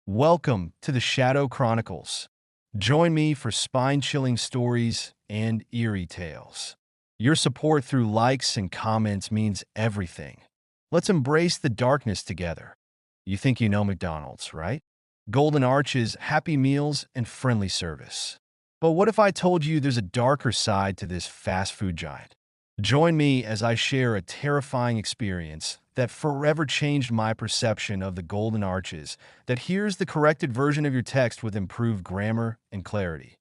Welcome to the Shadow Chronicles. Join me for spine-chilling stories and eerie tales. Your support through likes and comments means everything. Let's embrace the darkness together. You think you know McDonald's, right? Golden arches, happy meals, and friendly service. But what if I told you there's a darker side to this fast food giant? Join me as I share a terrifying experience that forever changed my perception of the golden arches. That here's the corrected version of your text with improved grammar and clarity.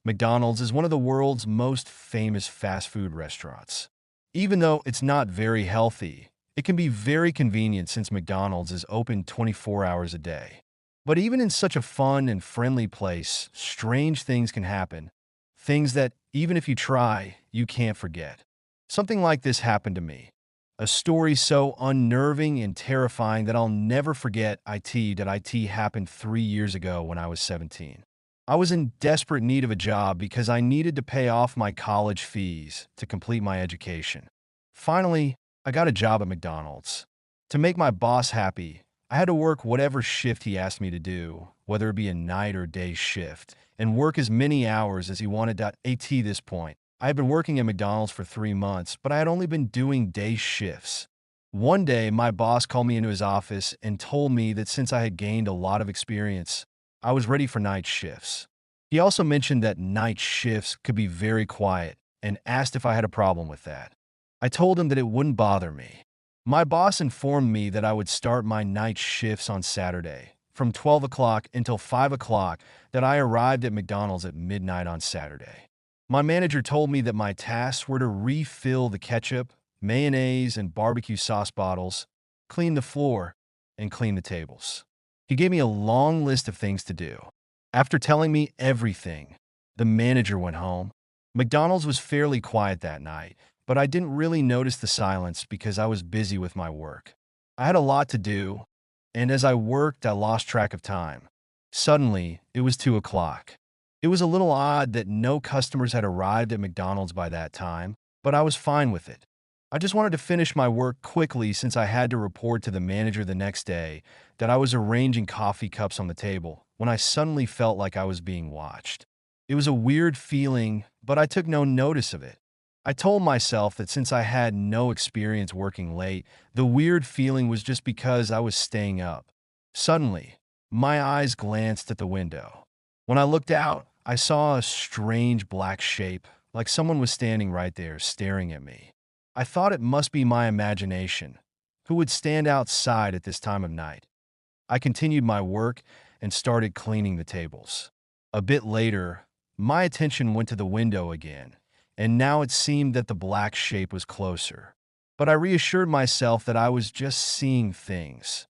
McDonald's is one of the world's most famous fast food restaurants. Even though it's not very healthy, it can be very convenient since McDonald's is open 24 hours a day. But even in such a fun and friendly place, strange things can happen. Things that, even if you try, you can't forget. Something like this happened to me. A story so unnerving and terrifying that I'll never forget. It happened 3 years ago when I was 17. I was in desperate need of a job because I needed to pay off my college fees to complete my education. Finally, I got a job at McDonald's. To make my boss happy, I had to work whatever shift he asked me to do, whether it be a night or day shift, and work as many hours as he wanted. At this point, I had been working at McDonald's for 3 months, but I had only been doing day shifts. One day, my boss called me into his office and told me that since I had gained a lot of experience, I was ready for night shifts. He also mentioned that night shifts could be very quiet and asked if I had a problem with that. I told him that it wouldn't bother me. My boss informed me that I would start my night shifts on Saturday, from 12 o'clock until 5 o'clock, that I arrived at McDonald's at midnight on Saturday. My manager told me that my tasks were to refill the ketchup, mayonnaise, and barbecue sauce bottles, clean the floor, and clean the tables. He gave me a long list of things to do. After telling me everything, the manager went home. McDonald's was fairly quiet that night, but I didn't really notice the silence because I was busy with my work. I had a lot to do, and as I worked, I lost track of time. Suddenly, it was 2 o'clock. It was a little odd that no customers had arrived at McDonald's by that time, but I was fine with it. I just wanted to finish my work quickly since I had to report to the manager the next day that I was arranging coffee cups on the table when I suddenly felt like I was being watched. It was a weird feeling, but I took no notice of it. I told myself that since I had no experience working late, the weird feeling was just because I was staying up. Suddenly, my eyes glanced at the window. When I looked out, I saw a strange black shape, like someone was standing right there staring at me. I thought it must be my imagination. Who would stand outside at this time of night? I continued my work and started cleaning the tables. A bit later, my attention went to the window again, and now it seemed that the black shape was closer. But I reassured myself that I was just seeing things.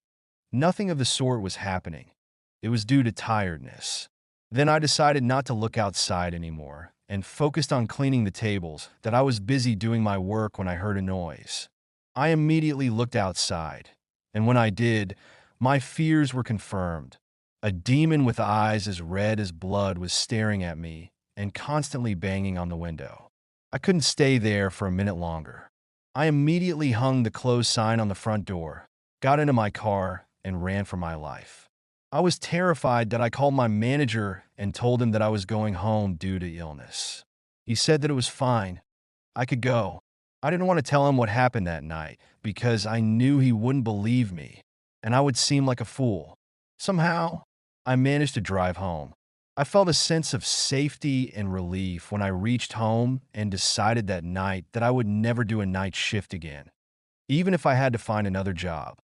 Nothing of the sort was happening. It was due to tiredness. Then I decided not to look outside anymore and focused on cleaning the tables, that I was busy doing my work when I heard a noise. I immediately looked outside, and when I did, my fears were confirmed. A demon with eyes as red as blood was staring at me and constantly banging on the window. I couldn't stay there for a minute longer. I immediately hung the closed sign on the front door, got into my car, and ran for my life. I was terrified that I called my manager and told him that I was going home due to illness. He said that it was fine. I could go. I didn't want to tell him what happened that night because I knew he wouldn't believe me, and I would seem like a fool. Somehow, I managed to drive home. I felt a sense of safety and relief when I reached home and decided that night that I would never do a night shift again, even if I had to find another job.